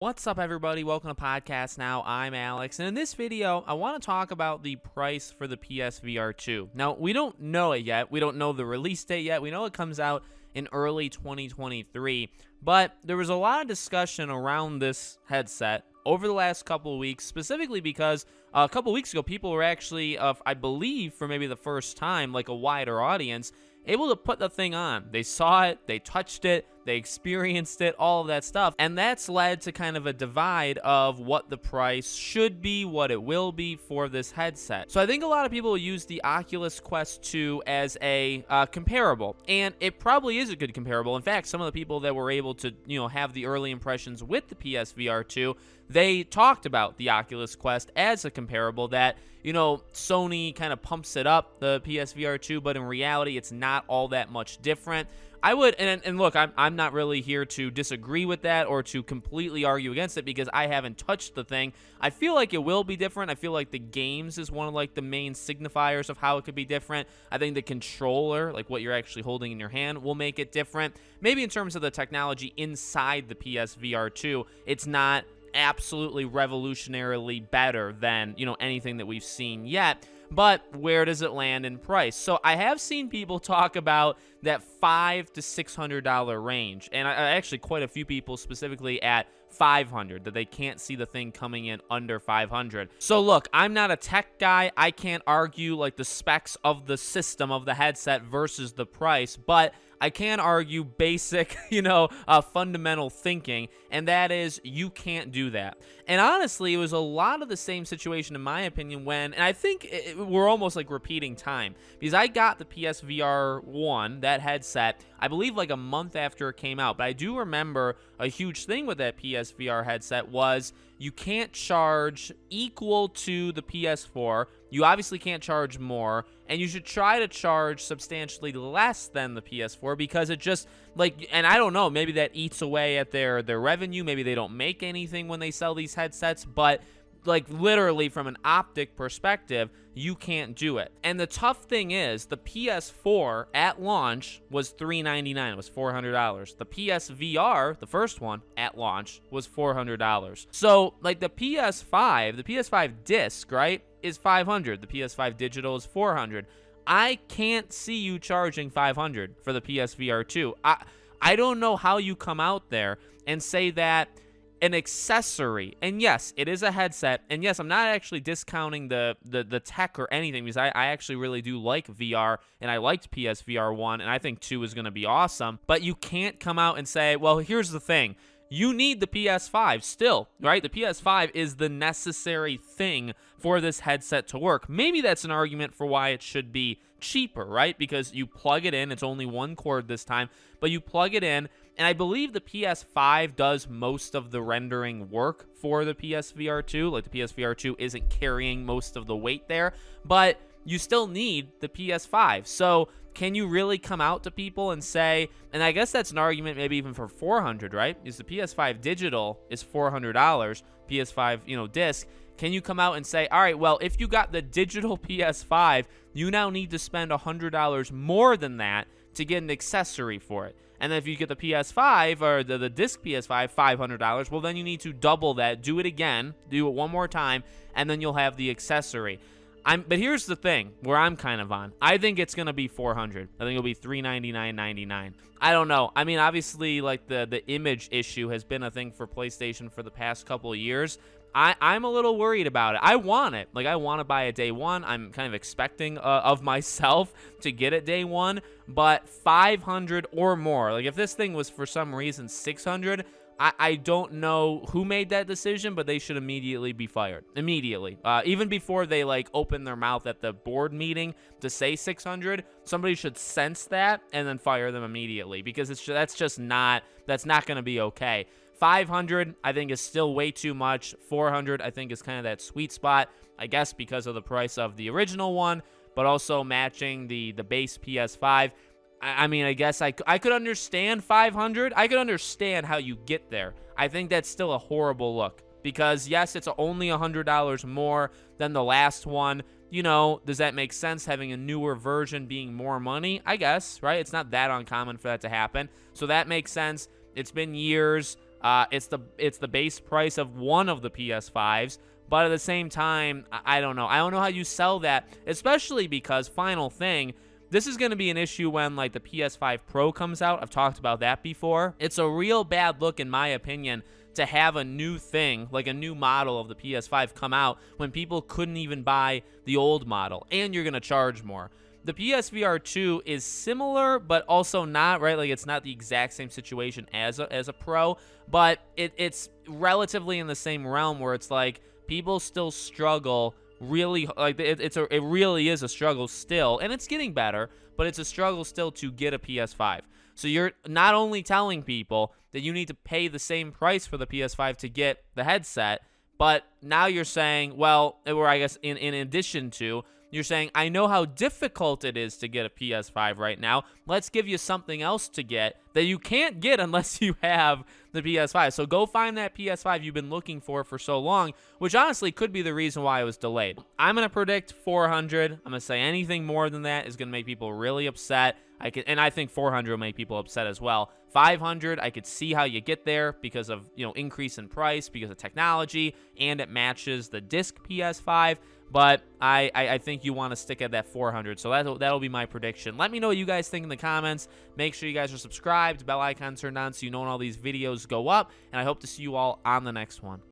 What's up, everybody? Welcome to Podcast Now. I'm Alex, and in this video, I want to talk about the price for the PSVR 2. Now, we don't know it yet. We don't know the release date yet. We know it comes out in early 2023, but there was a lot of discussion around this headset over the last couple of weeks, specifically because a couple of weeks ago, people were actually, I believe, for maybe the first time, like a wider audience, able to put the thing on. They saw it, they touched it, they experienced it, all of that stuff. And that's led to kind of a divide of what the price should be, what it will be for this headset. So I think a lot of people use the Oculus Quest 2 as a comparable, and it probably is a good comparable. In fact, some of the people that were able to, have the early impressions with the PSVR 2, they talked about the Oculus Quest as a comparable that, Sony kind of pumps it up, the PSVR 2, but in reality, it's not all that much different. I would, and look, I'm not really here to disagree with that or to completely argue against it because I haven't touched the thing. I feel like it will be different. I feel like the games is one of like the main signifiers of how it could be different. I think the controller, like what you're actually holding in your hand, will make it different. Maybe in terms of the technology inside the PSVR 2, it's not absolutely revolutionarily better than, anything that we've seen yet. But where does it land in price? So I have seen people talk about that $500 to $600 range, and I actually quite a few people specifically at $500, that they can't see the thing coming in under $500. So look, I'm not a tech guy. I can't argue like the specs of the system of the headset versus the price, but I can argue basic, fundamental thinking, and that is you can't do that. And honestly, it was a lot of the same situation, in my opinion, and I think we're almost like repeating time, because I got the PSVR 1, that headset, I believe like a month after it came out, but I do remember a huge thing with that PSVR headset was you can't charge equal to the PS4. You obviously can't charge more, and you should try to charge substantially less than the PS4 because it just, and I don't know, maybe that eats away at their revenue. Maybe they don't make anything when they sell these headsets, but literally from an optic perspective, you can't do it. And the tough thing is, the PS4 at launch was $399. It was $400. The PSVR, the first one at launch, was $400. So the PS5 disc, right, is $500. The PS5 digital is $400. I can't see you charging $500 for the PSVR 2. I don't know how you come out there and say that an accessory, and yes, it is a headset, and yes, I'm not actually discounting the tech or anything, because I actually really do like VR, and I liked PSVR 1, and I think 2 is going to be awesome, but you can't come out and say, well, here's the thing. You need the PS5 still, right? The PS5 is the necessary thing for this headset to work. Maybe that's an argument for why it should be cheaper, right? Because you plug it in. It's only one cord this time, but you plug it in, and I believe the PS5 does most of the rendering work for the PSVR 2. Like, the PSVR 2 isn't carrying most of the weight there, but you still need the PS5. So can you really come out to people and say, and I guess that's an argument maybe even for $400, right? Because the PS5 digital is $400, PS5, disc. Can you come out and say, all right, well, if you got the digital PS5, you now need to spend $100 more than that to get an accessory for it. And then if you get the PS5 or the disc PS5, $500, well, then you need to double that, do it again, do it one more time, and then you'll have the accessory. But here's the thing where I'm kind of on. I think it's going to be $400. I think it'll be $399.99. I don't know. I mean, obviously, the image issue has been a thing for PlayStation for the past couple of years. I'm a little worried about it. I want it. I want to buy it day one. I'm kind of expecting of myself to get it day one. But $500 or more. If this thing was for some reason $600, I don't know who made that decision, but they should immediately be fired. Immediately. Even before they open their mouth at the board meeting to say $600, somebody should sense that and then fire them immediately, because that's not going to be okay. $500, I think, is still way too much. $400, I think, is kind of that sweet spot, I guess, because of the price of the original one, but also matching the base PS5. I mean, I guess I could understand $500. I could understand how you get there. I think that's still a horrible look, because, yes, it's only $100 more than the last one. Does that make sense, having a newer version being more money? I guess, right? It's not that uncommon for that to happen. So that makes sense. It's been years. It's the base price of one of the PS5s, but at the same time, I don't know. I don't know how you sell that, especially because, final thing, this is going to be an issue when, like, the PS5 Pro comes out. I've talked about that before. It's a real bad look, in my opinion, to have a new thing, like a new model of the PS5 come out when people couldn't even buy the old model, and you're going to charge more. The PSVR 2 is similar, but also not, right? Like, it's not the exact same situation as a Pro, but it's relatively in the same realm where it's like people still struggle really, like, it really is a struggle still, and it's getting better, but it's a struggle still to get a PS5. So you're not only telling people that you need to pay the same price for the PS5 to get the headset, but now you're saying, well, or I guess in addition to, you're saying, I know how difficult it is to get a PS5 right now. Let's give you something else to get that you can't get unless you have the PS5. So go find that PS5 you've been looking for so long, which honestly could be the reason why it was delayed. I'm going to predict 400. I'm going to say anything more than that is going to make people really upset. And I think 400 will make people upset as well. 500, I could see how you get there because of, increase in price, because of technology, and it matches the disc PS5. But I think you want to stick at that 400. So that'll be my prediction. Let me know what you guys think in the comments. Make sure you guys are subscribed, bell icon turned on so you know when all these videos go up. And I hope to see you all on the next one.